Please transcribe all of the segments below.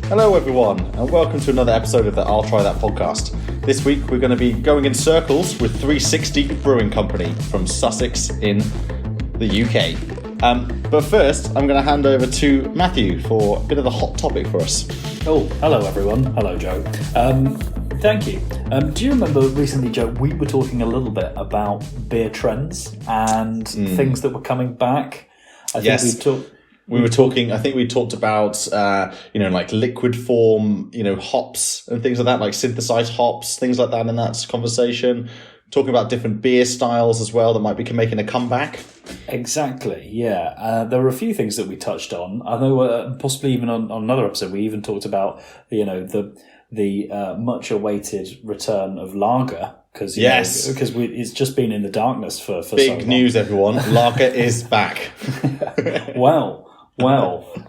Hello everyone, and welcome to another episode of the I'll Try That podcast. This week we're going to be going in circles with 360 Brewing Company from Sussex in the UK. But first, I'm going to hand over to Matthew for a bit of a hot topic for us. Oh, hello everyone. Hello, Joe. Thank you. Do you remember recently, Joe, we were talking a little bit about beer trends and things that were coming back? I think we talked about, like liquid form, hops and things like that, like synthesized hops, things like that in that conversation. Talking about different beer styles as well that might be making a comeback. Exactly, yeah. There were a few things that we touched on. I know possibly even on another episode we even talked about, the much awaited return of lager. Because it's just been in the darkness for so long. Big news, everyone. Lager is back. Well,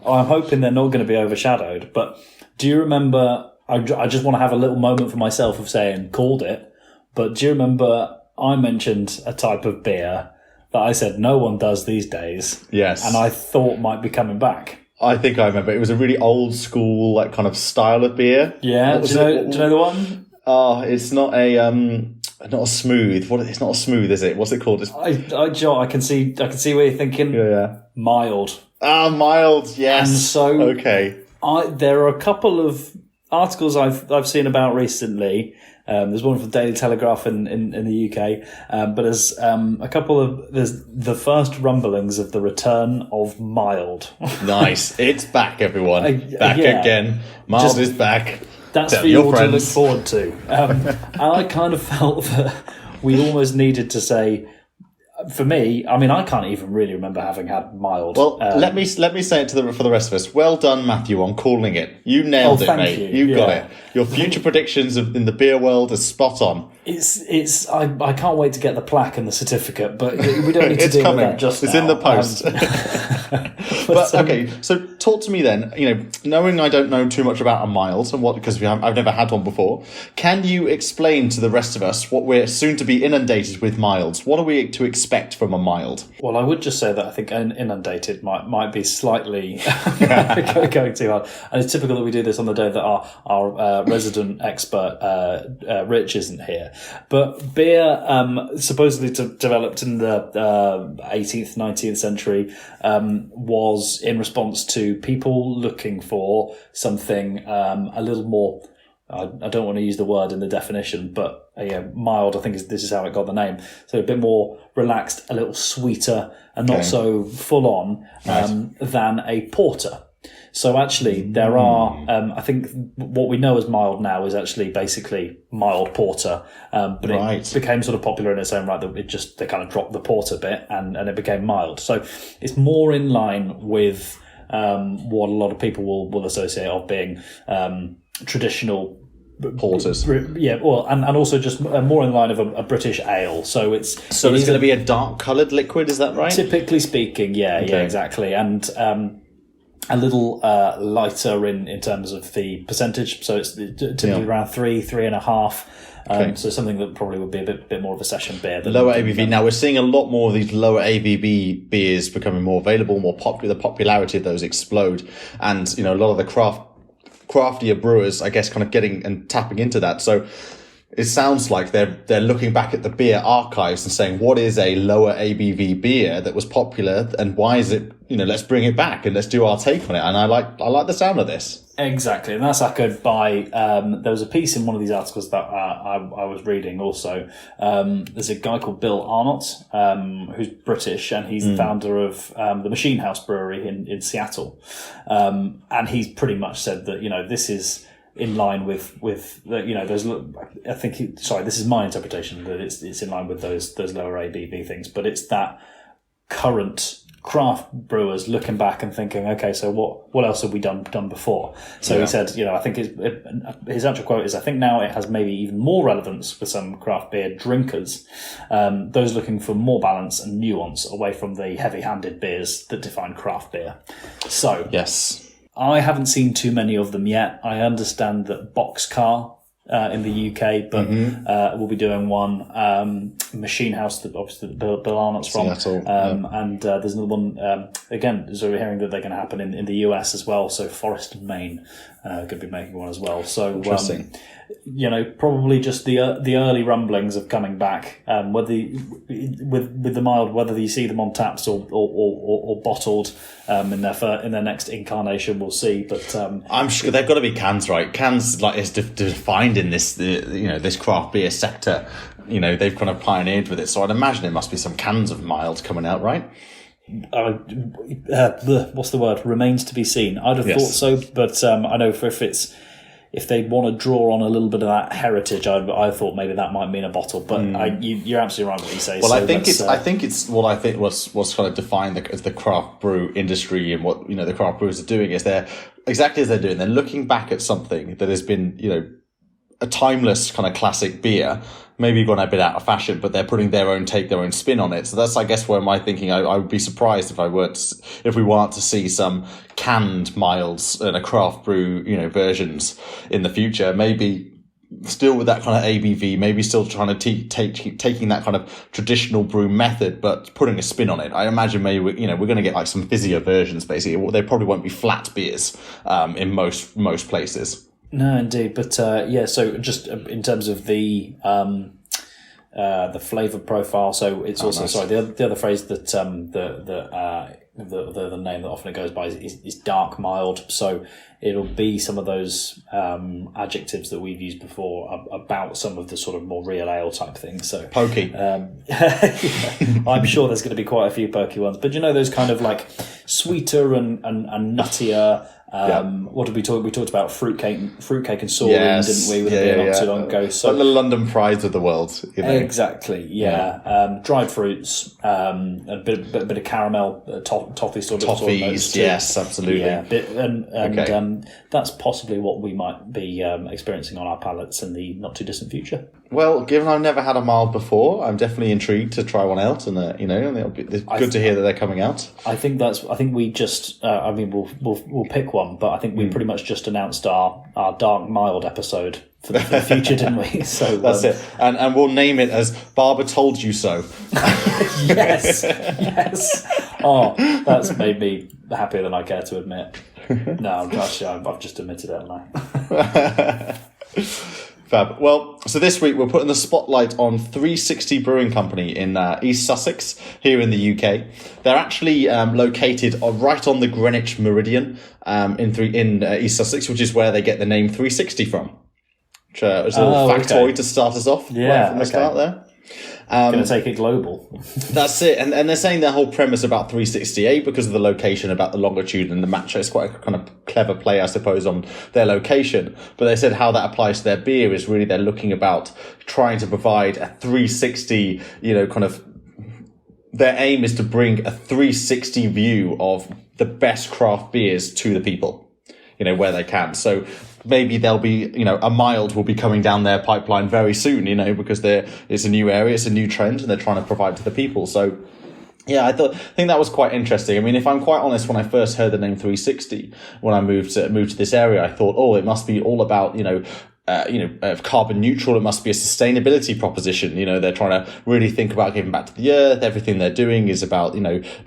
I'm hoping they're not going to be overshadowed. But do you remember, I just want to have a little moment for myself of saying, called it. But do you remember I mentioned a type of beer that I said no one does these days? Yes. And I thought might be coming back. I think I remember. It was a really old school, like kind of style of beer. Yeah. Do you know the one? Oh, it's not not a smooth. It's not a smooth, is it? What's it called? I can see where you're thinking. Yeah. Mild. Ah, mild. Yes. And so okay. There are a couple of articles I've seen about recently. There's one from the Daily Telegraph in the UK, but there's there's the first rumblings of the return of mild. Nice. It's back, everyone. Again. Mild is back. That's for you all to look forward to. And I kind of felt that we almost needed to say, for me, I mean, I can't even really remember having had mild. Well, let me say it for the rest of us. Well done, Matthew, on calling it. You nailed it, mate. You got it. Your future predictions in the beer world are spot on. I can't wait to get the plaque and the certificate, but we don't need to deal with that just It's now. in the post. But okay, so talk to me then. Knowing I don't know too much about a mild and because I've never had one before, can you explain to the rest of us what we're soon to be inundated with milds? What are we to expect from a mild? Well, I would just say that I think inundated might be slightly going too hard, and it's typical that we do this on the day that our resident expert Rich isn't here. But beer, supposedly developed in the 18th, 19th century, was in response to people looking for something a little more, I don't want to use the word in the definition, but mild, I think this is how it got the name. So a bit more relaxed, a little sweeter, and not so full on than a porter. So actually, there are, I think what we know as mild now is actually basically mild porter, but it became sort of popular in its own right that they kind of dropped the porter bit and it became mild. So it's more in line with what a lot of people will associate of being traditional porters. Yeah, well, and also just more in line of a British ale. So it's going to be a dark coloured liquid, is that right? Typically speaking, yeah, exactly. And a little lighter in terms of the percentage, so it's typically around 3.5. So something that probably would be a bit more of a session beer. Lower ABV. Now we're seeing a lot more of these lower ABV beers becoming more available, more popular. The popularity of those explode, and a lot of the craftier brewers, I guess, kind of getting and tapping into that. So it sounds like they're looking back at the beer archives and saying, what is a lower ABV beer that was popular and why is it, let's bring it back and let's do our take on it. And I like the sound of this. Exactly. And that's echoed by, there was a piece in one of these articles that I was reading also. There's a guy called Bill Arnott, who's British, and he's the founder of the Machine House Brewery in Seattle. And he's pretty much said that, this is in line with there's, I think, this is my interpretation, that it's in line with those lower ABV things, but it's that current craft brewers looking back and thinking, okay, so what else have we done before? So he said, I think his actual quote is, I think now it has maybe even more relevance for some craft beer drinkers, those looking for more balance and nuance away from the heavy-handed beers that define craft beer. So yes, I haven't seen too many of them yet. I understand that Boxcar in the UK, but we'll be doing one Machine House, that obviously Bill Arnott's from, Seattle, and there's another one again. So we're hearing that they're going to happen in the US as well. So Forest and Maine could be making one as well. So interesting. Probably just the early rumblings of coming back. Whether with the mild, whether you see them on taps or bottled in their next incarnation, we'll see. But I'm sure they've got to be cans, right? Cans is defined in this craft beer sector. They've kind of pioneered with it, so I'd imagine it must be some cans of mild coming out, right? What's the word? Remains to be seen. I'd have thought so, but I know if they want to draw on a little bit of that heritage, I thought maybe that might mean a bottle. But you're absolutely right what you say. Well, I think it's what I think was kind of defined as the craft brew industry, and what the craft brewers are doing is they're exactly as they're doing. They're looking back at something that has been a timeless kind of classic beer, maybe gone a bit out of fashion, but they're putting their own take, their own spin on it. So that's, I guess, where my thinking. I would be surprised if we weren't to see some canned milds and a craft brew, versions in the future. Maybe still with that kind of ABV, maybe still trying to taking that kind of traditional brew method, but putting a spin on it. I imagine maybe we're going to get like some fizzier versions. Basically, they probably won't be flat beers in most places. No, indeed, but so just in terms of the flavour profile, so it's also nice. Sorry, the other phrase that the name that often it goes by is dark mild. So it'll be some of those adjectives that we've used before about some of the sort of more real ale type things. So pokey. I'm sure there's going to be quite a few pokey ones, but those kind of like sweeter and nuttier. What did we talk? We talked about fruitcake and saurine, didn't we? With a beer not too long ago. So like the London Prides of the world, Exactly. Yeah. Dried fruits, a bit of caramel, toffee sort of. Toffees, yes, absolutely. Yeah, and that's possibly what we might be experiencing on our palates in the not too distant future. Well, given I've never had a mild before, I'm definitely intrigued to try one out, and it's good to hear that they're coming out. I think we just. We'll pick one, but I think we pretty much just announced our dark mild episode for the future, didn't we? So that's it, and we'll name it as Barber told you so. Yes. Oh, that's made me happier than I care to admit. No, gosh, I've just admitted it, haven't I? Fab. Well, so this week we're putting the spotlight on 360 Brewing Company in East Sussex, here in the UK. They're actually located right on the Greenwich Meridian in East Sussex, which is where they get the name 360 from. Which is a little factoid to start us off from the start there. Going to take it global. That's it. And they're saying their whole premise about 368 because of the location, about the longitude and the match. It's quite a kind of clever play, I suppose, on their location. But they said how that applies to their beer is really they're looking about trying to provide a 360, kind of, their aim is to bring a 360 view of the best craft beers to the people, where they can. So maybe there'll be, a mild will be coming down their pipeline very soon, because it's a new area, it's a new trend, and they're trying to provide to the people. So, yeah, I think that was quite interesting. I mean, if I'm quite honest, when I first heard the name 360, when I moved to this area, I thought, it must be all about, carbon neutral. It must be a sustainability proposition. They're trying to really think about giving back to the earth. Everything they're doing is about,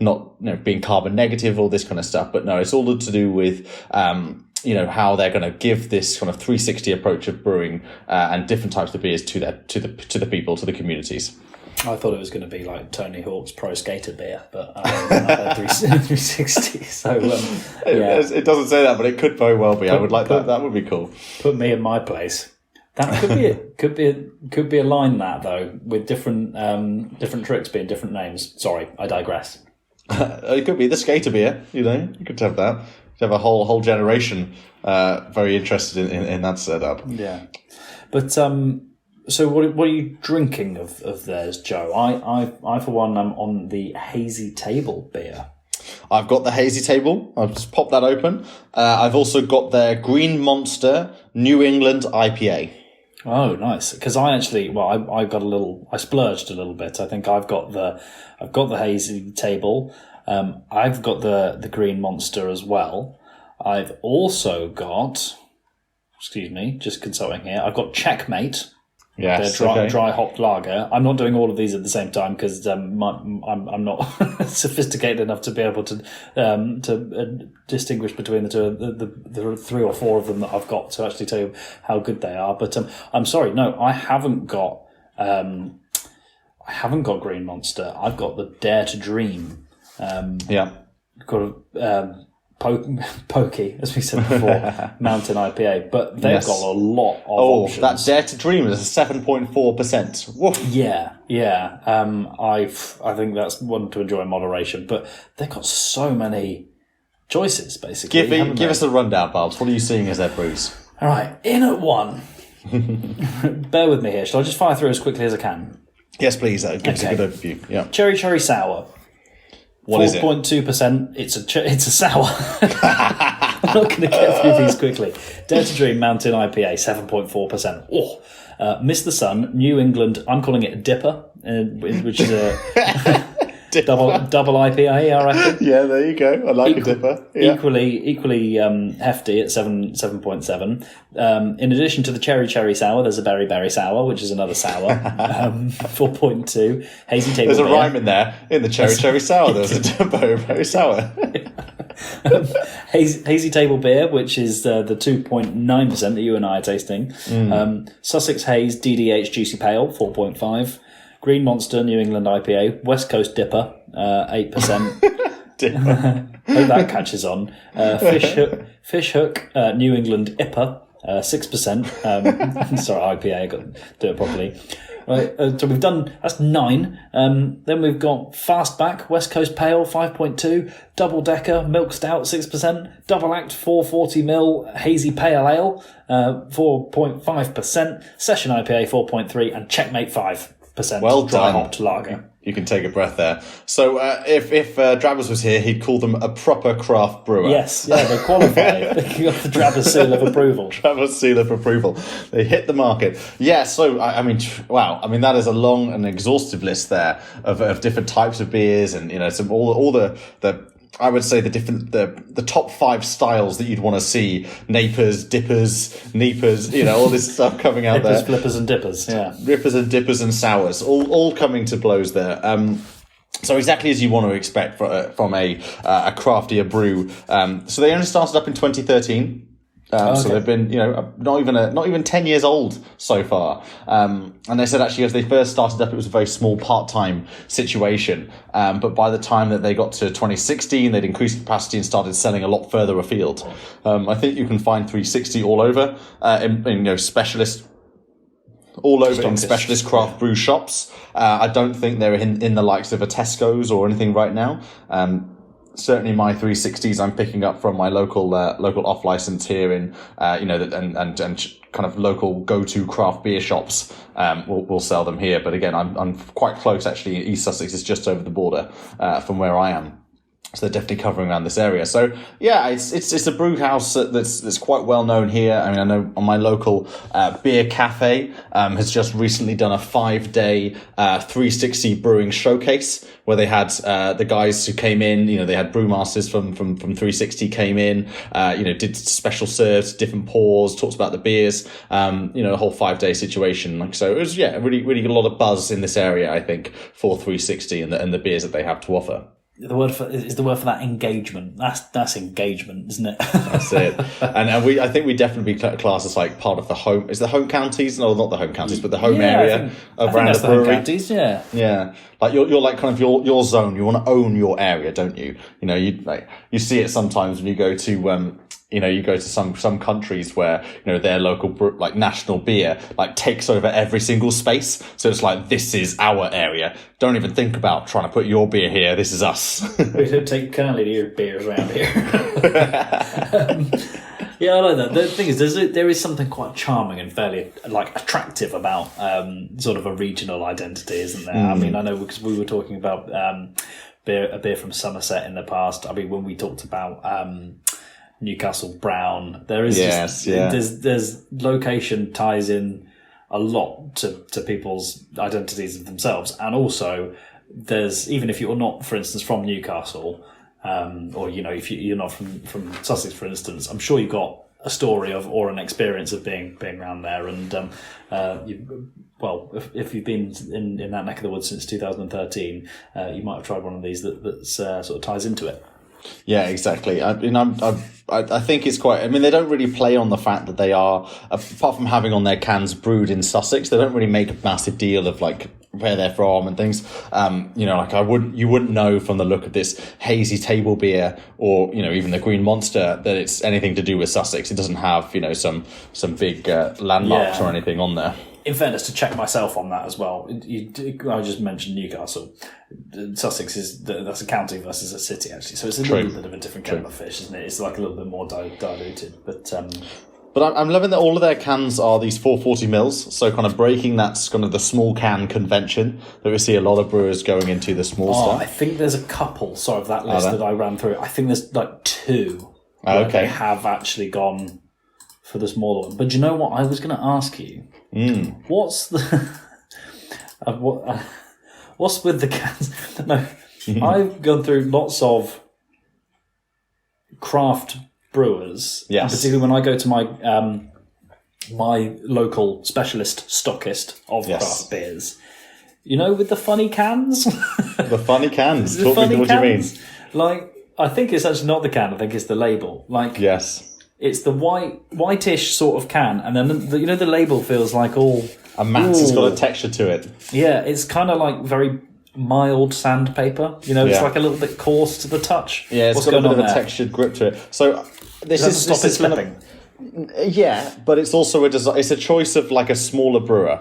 not being carbon negative, all this kind of stuff. But no, it's all to do with, how they're going to give this kind of 360 approach of brewing and different types of beers to the people, to the communities. I thought it was going to be like Tony Hawk's Pro Skater beer, but I heard 360. So it doesn't say that, but it could very well be. I would like that. That would be cool. Put me in my place. That could be a line that though, with different tricks being different names. Sorry, I digress. It could be the skater beer. You could have that. You have a whole generation very interested in that setup. Yeah, but so what are you drinking of theirs, Joe? I for one am on the Hazy Table beer. I've got the Hazy Table. I've just popped that open. I've also got their Green Monster New England IPA. Oh, nice. Because I splurged a little bit. I think I've got the Hazy Table. I've got the Green Monster as well. I've also got just consulting here. I've got Checkmate. Yes, Their dry hopped lager. I'm not doing all of these at the same time because I'm not sophisticated enough to be able to distinguish between the two. The 3 or 4 of them that I've got to actually tell you how good they are. But I'm sorry, no, I haven't got Green Monster. I've got the Dare to Dream. Got a pokey, as we said before, Mountain IPA, but they've got a lot of options. That Dare to Dream is a 7.4%. Woof. Yeah. I think that's one to enjoy in moderation, but they've got so many choices, basically. Give us a rundown, Barbs. What are you seeing as their brews? All right, in at 1. Bear with me here. Shall I just fire through as quickly as I can? Yes, please. That gives a good overview. Yeah. Cherry Sour. What is it? 4.2%. It's a sour. I'm not going to get through these quickly. Dare to Dream Mountain IPA, 7.4%. Oh, Miss the Sun, New England. I'm calling it a dipper, which is a double IPA, I reckon. Yeah, there you go. I like a dipper. Yeah. Equally hefty at 7.7. In addition to the cherry sour, there's a berry sour, which is another sour. 4.2. Hazy table. There's a beer. rhyme in there. In the cherry sour, there's a berry sour. Hazy table beer, which is the 2.9% that you and I are tasting. Sussex Haze DDH Juicy Pale, 4.5. Green Monster New England IPA, West Coast Dipper, 8%. Hope that catches on. Fish Hook New England IPA, 6%. Sorry, IPA, I got to do it properly. Right, so we've done, that's 9. Then we've got Fastback, West Coast Pale, 5.2. Double Decker, Milk Stout, 6%. Double Act, 440ml, Hazy Pale Ale, 4.5%. Session IPA, 4.3. And Checkmate, 5%. Well dry done. hopped lager. You can take a breath there. So if Drabbers was here, he'd call them a proper craft brewer. Yes, yeah, they qualify. They got the Drabbers seal of approval. Drabbers seal of approval. They hit the market. Yeah, so, I mean, wow. I mean, that is a long and exhaustive list there of different types of beers and, some all the I would say the top 5 styles that you'd want to see: NEIPAs, dippers, NEIPAs, all this stuff coming out there. Flippers and dippers, yeah. Rippers and dippers and sours, all coming to blows there. So exactly as you want to expect from a craftier brew. So they only started up in 2013. So they've been, not even 10 years old so far. And they said actually as they first started up, it was a very small part-time situation. But by the time that they got to 2016, they'd increased capacity and started selling a lot further afield. I think you can find 360 all over, in specialist, all over in specialist craft brew shops. I don't think they're in the likes of a Tesco's or anything right now. Certainly my 360s I'm picking up from my local off license here in and kind of local go-to craft beer shops. We'll sell them here, but again I'm quite close actually. East Sussex is just over the border from where I am. So they're definitely covering around this area. So yeah, it's a brew house that's quite well known here. I mean, I know on my local beer cafe has just recently done a 5-day 360 brewing showcase where they had the guys who came in. They had brewmasters from 360 came in. Did special serves, different pours, talked about the beers. A whole 5-day situation. So it was really a lot of buzz in this area. I think for 360 and the beers that they have to offer. The word for that engagement. That's engagement, isn't it? That's it. And I think we definitely class as like part of the home. Is the home counties? No, not the home counties, but the home area around the brewery. Home counties, yeah. Yeah, like you're like kind of your zone. You want to own your area, don't you? You see it sometimes when you go to you go to some countries where, their local like national beer like takes over every single space. So it's like, this is our area. Don't even think about trying to put your beer here. This is us. We don't take kindly to beers around here. Yeah, I like that. The thing is, there is something quite charming and fairly like attractive about sort of a regional identity, isn't there? I mean, I know because we were talking about a beer from Somerset in the past. I mean, when we talked about Newcastle Brown, there is there's location ties in a lot to people's identities of themselves, and also there's, even if you're not, for instance, from Newcastle, or if you're not from Sussex, for instance, I'm sure you've got a story of or an experience of being around there. And if you've been in that neck of the woods since 2013, you might have tried one of these that sort of ties into it. Yeah, exactly. I think it's quite. I mean, they don't really play on the fact that they are, apart from having on their cans brewed in Sussex. They don't really make a massive deal of like where they're from and things. You wouldn't know from the look of this hazy table beer or even the Green Monster that it's anything to do with Sussex. It doesn't have some big landmarks or anything on there. In fairness, to check myself on that as well, I just mentioned Newcastle. Sussex that's a county versus a city, actually. So it's a little bit of a different kettle of fish, isn't it? It's like a little bit more diluted. But I'm loving that all of their cans are these 440 mils, so kind of breaking that's kind of the small can convention that we see a lot of brewers going into the small stuff. I think there's a couple, of that list that I ran through. I think there's like two where they have actually gone for the smaller one. But do you know what I was going to ask you? What's the what's with the cans? No, I've gone through lots of craft brewers, and particularly when I go to my my local specialist stockist of craft beers. With the funny cans. The funny cans. Talk me, what do you mean? Like, I think it's actually not the can. I think it's the label. Like, yes. It's the whitish sort of can, and then the label feels like all a matte. It's got a texture to it. Yeah, it's kind of like very mild sandpaper. It's like a little bit coarse to the touch. Yeah, it's got a bit of a textured grip to it. So this is slipping. Yeah, but it's also it's a choice of like a smaller brewer.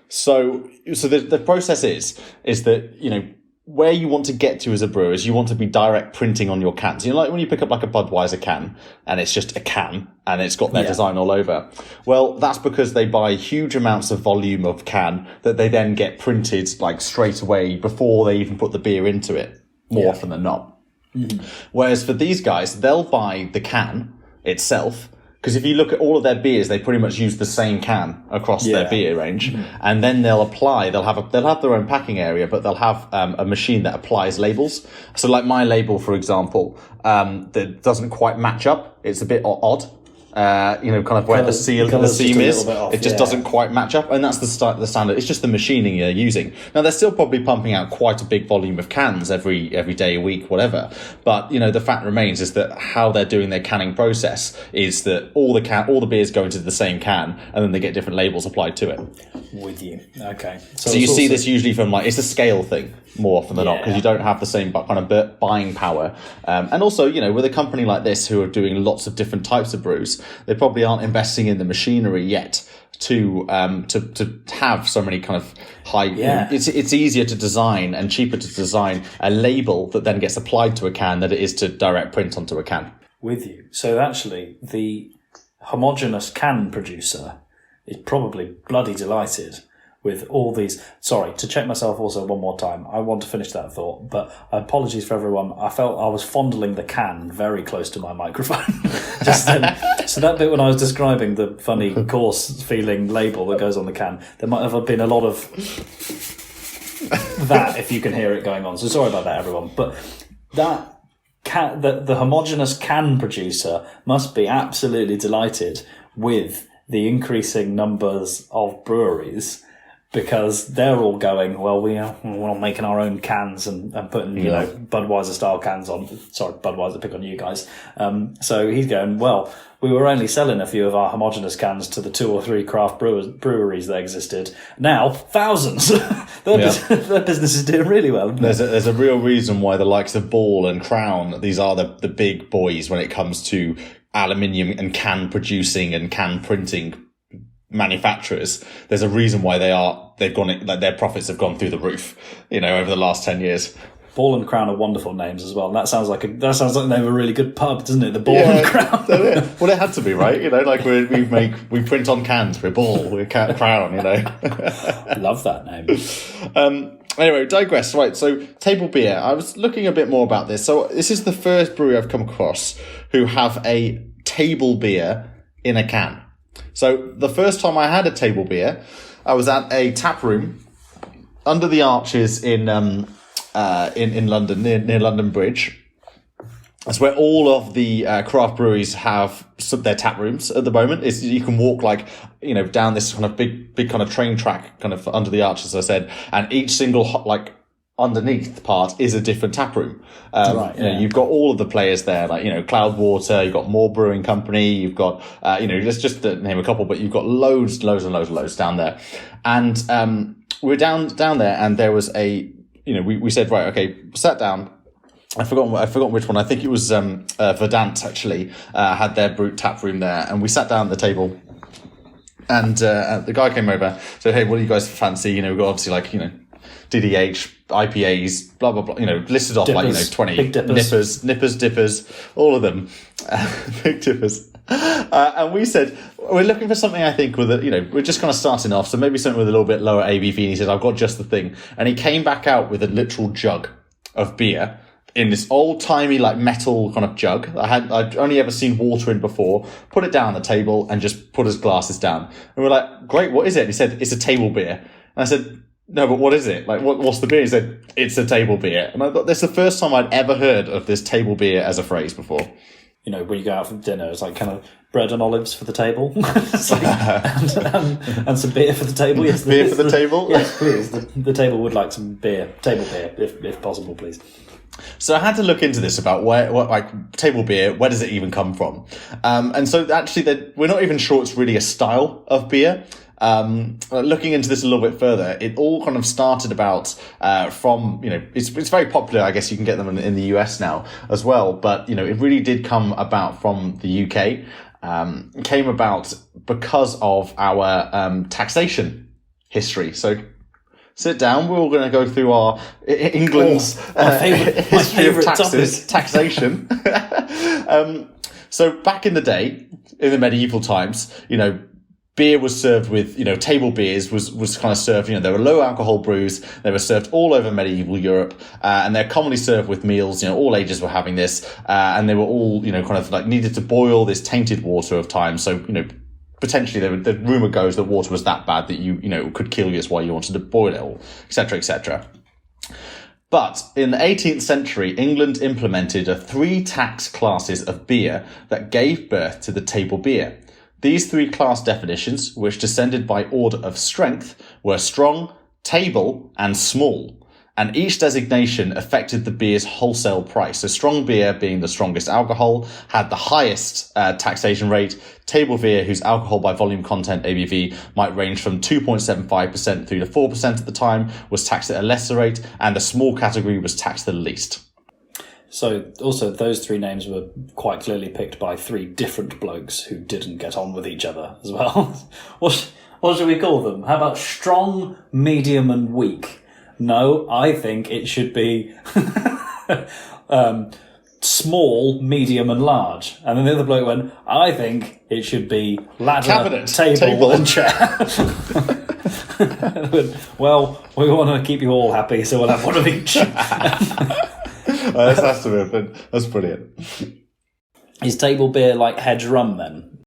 So the process is that where you want to get to as a brewer is you want to be direct printing on your cans. Like when you pick up like a Budweiser can and it's just a can and it's got their design all over. Well, that's because they buy huge amounts of volume of can that they then get printed like straight away before they even put the beer into it, more often than not. Mm-hmm. Whereas for these guys, they'll buy the can itself. Because if you look at all of their beers, they pretty much use the same can across their beer range, and then they'll apply. They'll have their own packing area, but they'll have a machine that applies labels. So, like my label, for example, that doesn't quite match up. It's a bit odd. Kind of where the seam is, it just doesn't quite match up, and that's the standard. It's just the machining you're using. Now they're still probably pumping out quite a big volume of cans every day, a week, whatever. But the fact remains is that how they're doing their canning process is that all the beers go into the same can, and then they get different labels applied to it. With you, okay. So you see this usually from it's a scale thing more often than not, because you don't have the same kind of buying power, and also with a company like this who are doing lots of different types of brews. They probably aren't investing in the machinery yet to have so many kind of high. It's easier to design and cheaper to design a label that then gets applied to a can than it is to direct print onto a can. With you. So actually, the homogeneous can producer is probably bloody delighted with all these. Sorry, to check myself also one more time. I want to finish that thought, but apologies for everyone. I felt I was fondling the can very close to my microphone just then. So that bit when I was describing the funny, coarse feeling label that goes on the can, there might have been a lot of that if you can hear it going on. So sorry about that, everyone. But that the homogeneous can producer must be absolutely delighted with the increasing numbers of breweries, because they're all going, well, we're all making our own cans and putting, Budweiser style cans on. Sorry, Budweiser, pick on you guys. So he's going, well, we were only selling a few of our homogeneous cans to the 2 or 3 craft breweries that existed. Now, thousands. Their business is doing really well. There's a real reason why the likes of Ball and Crown, these are the big boys when it comes to aluminium and can producing and can printing manufacturers. There's a reason why they've gone, like their profits have gone through the roof, over the last 10 years. Ball and Crown are wonderful names as well. And that sounds like the name of a really good pub, doesn't it? The Ball and Crown. Well, it had to be, right? Like we print on cans. We're Ball, we're Crown. I love that name. Anyway, digress. Right, so table beer. I was looking a bit more about this. So this is the first brewery I've come across who have a table beer in a can. So the first time I had a table beer, I was at a tap room under the arches in London, near London Bridge, That's where all of the craft breweries have their tap rooms at the moment. Is you can walk down this kind of big kind of train track kind of under the arch, as I said, and each single underneath part is a different tap room. You've got all of the players there, Cloudwater, you've got More Brewing Company, you've got, let's just name a couple, but you've got loads down there. And, we're down there, and there was we said, right, okay, sat down. I forgot which one. I think it was, Verdant actually, had their brute tap room there, and we sat down at the table. And, the guy came over, said, hey, what do you guys fancy? We've got obviously DDH, IPAs, blah, blah, blah, listed off dippers, 20 nippers, dippers, all of them, big dippers. And we said, we're looking for something, I think, we're just kind of starting off, so maybe something with a little bit lower ABV. And he said, I've got just the thing. And he came back out with a literal jug of beer in this old timey, metal kind of jug. I'd only ever seen water in before, put it down on the table and just put his glasses down. And we're like, great, what is it? And he said, it's a table beer. And I said, no, but what is it? What's the beer? He said, it's a table beer. And I thought, that's the first time I'd ever heard of this table beer as a phrase before. When you go out for dinner, it's kind of bread and olives for the table. and some beer for the table. Yes, beer for the table? Yes, please. The table would like some beer. Table beer, if possible, please. So I had to look into this about what table beer, where does it even come from? And so actually we're not even sure it's really a style of beer. Looking into this a little bit further, it all kind of started about from it's very popular. I guess you can get them in the US now as well, but it really did come about from the UK. Came about because of our taxation history. So sit down. We're all going to go through our England's history of taxation. So back in the day, in the medieval times, beer was served with, table beers was kind of served, there were low alcohol brews. They were served all over medieval Europe, and they're commonly served with meals. All ages were having this, and they were all, kind of needed to boil this tainted water of time. So, potentially the rumor goes that water was that bad that you could kill you. That's why you wanted to boil it all, etc., etc. But in the 18th century, England implemented 3 tax classes of beer that gave birth to the table beer. These 3 class definitions, which descended by order of strength, were strong, table, and small. And each designation affected the beer's wholesale price. So strong beer, being the strongest alcohol, had the highest taxation rate. Table beer, whose alcohol by volume content ABV might range from 2.75% through to 4% at the time, was taxed at a lesser rate. And the small category was taxed the least. So also those 3 names were quite clearly picked by 3 different blokes who didn't get on with each other as well. What should we call them? How about strong, medium, and weak? No, I think it should be small, medium, and large. And then the other bloke went, I think it should be ladder, cabinet, table, and chair. Well, we want to keep you all happy, so we'll have one of each. That's brilliant. Is table beer like hedge rum then?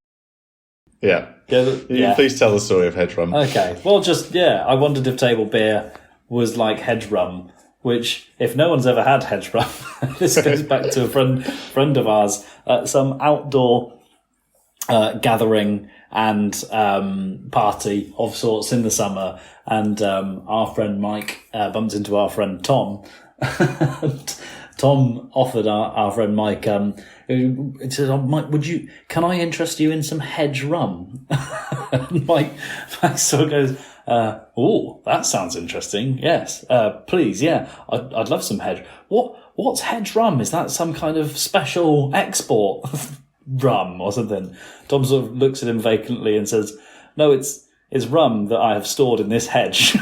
Yeah. Please tell the story of hedge rum. Okay. Well, I wondered if table beer was like hedge rum, which, if no one's ever had hedge rum, this goes back to a friend of ours at some outdoor gathering and party of sorts in the summer, and our friend Mike bumped into our friend Tom. And Tom offered our friend Mike, he said, oh, Mike, can I interest you in some hedge rum? And Mike sort of goes, oh, that sounds interesting. Yes, please, yeah, I'd love some hedge. What's hedge rum? Is that some kind of special export rum or something? Tom sort of looks at him vacantly and says, no, it's rum that I have stored in this hedge.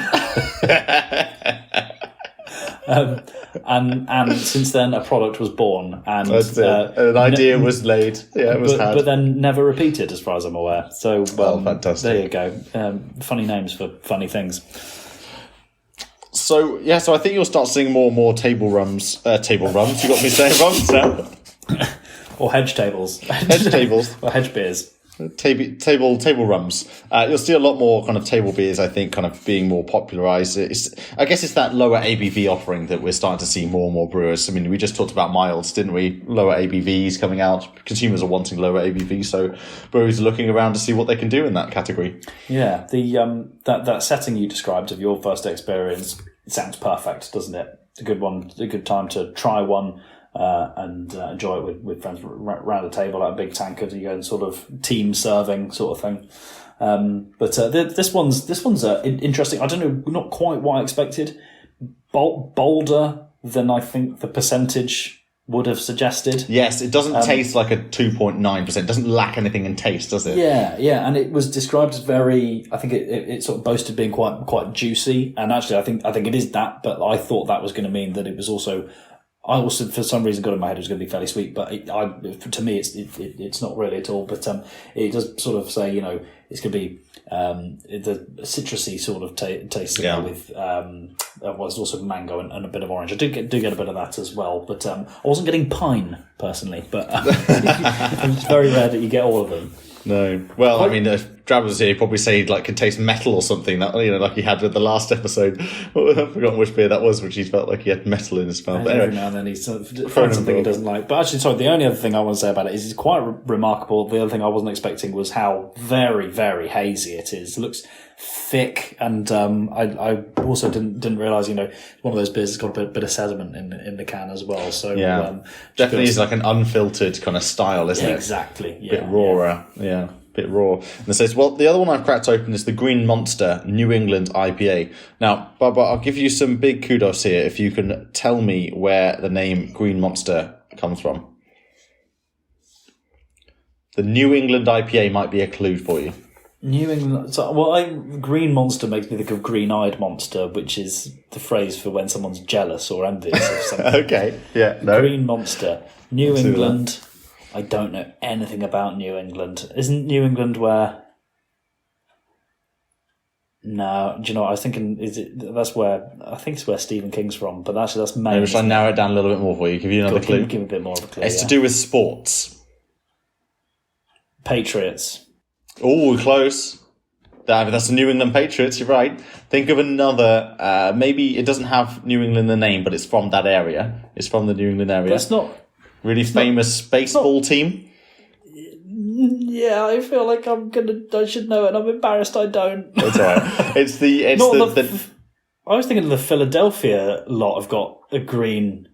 And since then, a product was born, and an idea was laid. Yeah, it was had, but then never repeated, as far as I'm aware. So, fantastic. There you go. Funny names for funny things. So I think you'll start seeing more and more table rums. You got me saying rums now. Or hedge tables. Hedge tables. Or hedge beers. Table rums. You'll see a lot more kind of table beers, I think, kind of being more popularized. I guess it's that lower ABV offering that we're starting to see more and more brewers. I mean, we just talked about milds, didn't we? Lower ABVs coming out. Consumers are wanting lower ABV, so brewers are looking around to see what they can do in that category. Yeah, the that setting you described of your first experience, it sounds perfect, doesn't it? It's a good one, a good time to try one. And enjoy it with friends around a table at a big tankard, you go sort of team serving sort of thing. But this one's interesting. I don't know, not quite what I expected. Bolder than I think the percentage would have suggested. Yes, it doesn't taste like a 2.9%. It doesn't lack anything in taste, does it? Yeah, and it was described as very. I think it sort of boasted being quite juicy, and actually I think it is that. But I thought that was going to mean that it was also. I also, for some reason, got in my head it was going to be fairly sweet, but to me, it's not really at all. But it does sort of say, it's going to be the citrusy sort of taste with was also mango and a bit of orange. I do get a bit of that as well, but I wasn't getting pine personally. But it's very rare that you get all of them. No. Well, I mean, if Drab was here, he'd probably say like could taste metal or something. That like he had with the last episode. I've forgotten which beer that was, which he felt like he had metal in his mouth. But anyway, every now and then he sort of finds something he doesn't like. But actually, sorry, the only other thing I want to say about it is it's quite remarkable. The other thing I wasn't expecting was how very, very hazy it is. It looks thick, and I also didn't realise, one of those beers has got a bit of sediment in the can as well. So definitely is like an unfiltered kind of style, isn't it? Exactly. A bit rawer. Yeah. Bit raw. And it says, well, the other one I've cracked open is the Green Monster New England IPA. Now, Barbara, I'll give you some big kudos here if you can tell me where the name Green Monster comes from. The New England IPA might be a clue for you. New England. Green Monster makes me think of green-eyed monster, which is the phrase for when someone's jealous or envious of something. Okay. Yeah. No. Green Monster, New England. I don't know anything about New England. Isn't New England where? No, do you know what I was thinking? That's where I think it's where Stephen King's from, but actually that's Maine. Maybe shall I narrow it down a little bit more for you? Give you another clue. Give a bit more of a clue. It's to do with sports. Patriots. Oh, close. That's the New England Patriots. You're right. Think of another. Maybe it doesn't have New England in the name, but it's from that area. It's from the New England area. That's not. Really famous baseball team? Yeah, I feel like I should know it, and I'm embarrassed I don't. That's all right. I was thinking of the Philadelphia lot have got a green.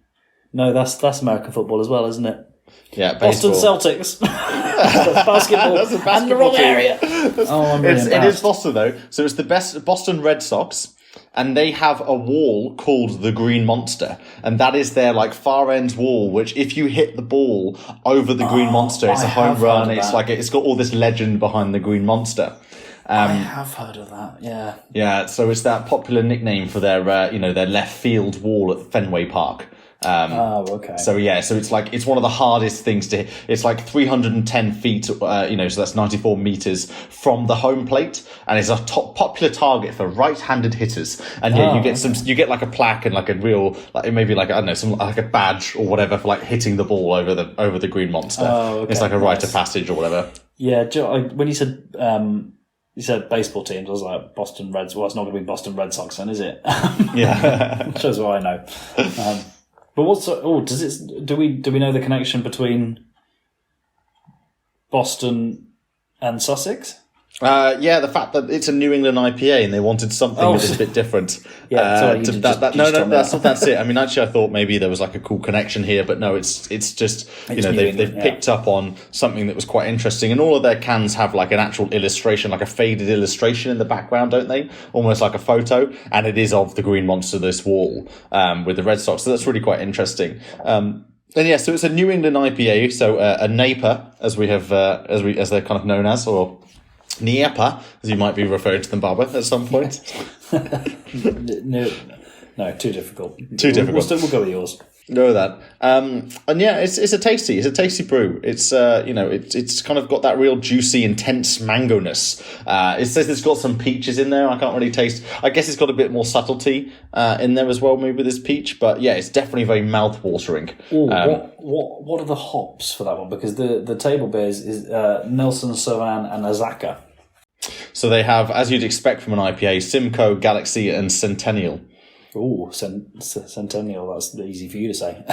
No, that's American football as well, isn't it? Yeah, baseball. Boston Celtics. That's basketball. That's a basketball and the wrong team. area. I'm really it is Boston, though. So it's the best Boston Red Sox. And they have a wall called the Green Monster. And that is their far end wall, which if you hit the ball over the Green Monster, it's a home run. It's it's got all this legend behind the Green Monster. I have heard of that, yeah. Yeah, so it's that popular nickname for their their left field wall at Fenway Park. Okay. So it's one of the hardest things to hit. It's 310 feet, so that's 94 meters from the home plate, and it's a top popular target for right-handed hitters. And you get a plaque and a real, maybe I don't know, some a badge or whatever for hitting the ball over the Green Monster. Oh, okay. It's a rite of passage or whatever. Yeah, when you said baseball teams, I was like, Boston Reds. Well, it's not going to be Boston Red Sox then, is it? Yeah. Shows what I know. But do we know the connection between Boston and Sussex? The fact that it's a New England IPA and they wanted something that was a bit different. That's it. I mean, actually, I thought maybe there was a cool connection here, but no, it's just they've picked up on something that was quite interesting, and all of their cans have an actual illustration, a faded illustration in the background, don't they? Almost like a photo, and it is of the Green Monster, this wall with the Red Sox. So that's really quite interesting. So it's a New England IPA, so a NEIPA, as we have as they're kind of known as, or NEIPA, as you might be referring to them, Barber, at some point. No, too difficult. Too difficult. We'll go with yours. Know that. And yeah, it's a tasty brew. It's it's kind of got that real juicy, intense mangoness. It says it's got some peaches in there. I can't really taste. I guess it's got a bit more subtlety in there as well, maybe with this peach. But yeah, it's definitely very mouth-watering. What are the hops for that one? Because the table beers is Nelson Sauvin and Azaka. So they have, as you'd expect from an IPA, Simcoe, Galaxy, and Centennial. Oh, Centennial, that's easy for you to say.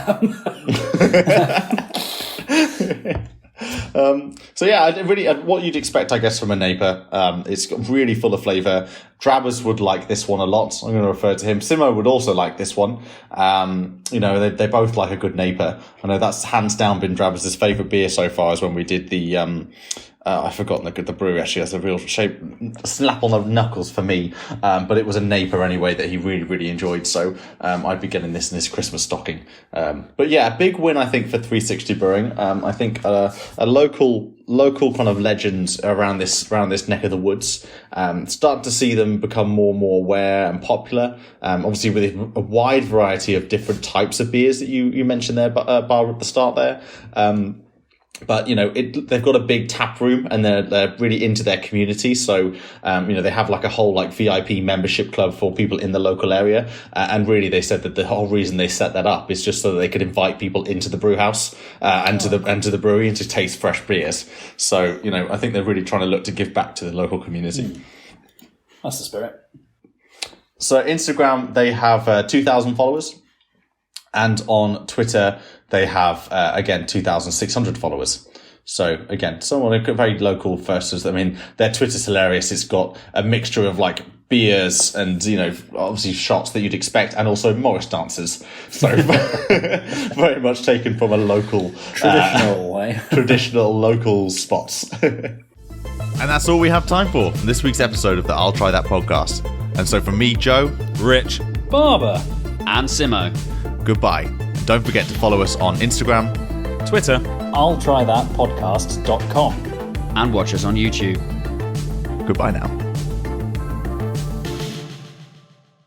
So yeah, really, what you'd expect, I guess, from a NEIPA. It's really full of flavour. Drabbers would like this one a lot. I'm going to refer to him. Simo would also like this one. They both like a good NEIPA. I know that's hands down been Drabbers' favourite beer so far, is when we did the I've forgotten the brew actually has a real slap on the knuckles for me, but it was a NEIPA anyway that he really, really enjoyed. So I'd be getting this in his Christmas stocking. But yeah, a big win I think for 360 Brewing. I think a local kind of legend around this neck of the woods. Starting to see them become more and more aware and popular. Obviously with a wide variety of different types of beers that you mentioned there, Barber, at the start there. But they've got a big tap room and they're really into their community. So they have like a whole like VIP membership club for people in the local area. And really, they said that the whole reason they set that up is just so that they could invite people into the brew house and to the brewery and to taste fresh beers. So I think they're really trying to look to give back to the local community. That's the spirit. So Instagram, they have 2,000 followers. And on Twitter, they have, 2,600 followers. So, again, someone very local first. I mean, their Twitter's hilarious. It's got a mixture of, like, beers and, obviously shots that you'd expect, and also Morris dancers. So, very much taken from a local... traditional local spots. And that's all we have time for this week's episode of the I'll Try That podcast. And so from me, Joe, Rich, Barber, and Simo, goodbye. Don't forget to follow us on Instagram, Twitter, I'll try that podcast.com, and watch us on YouTube. Goodbye now.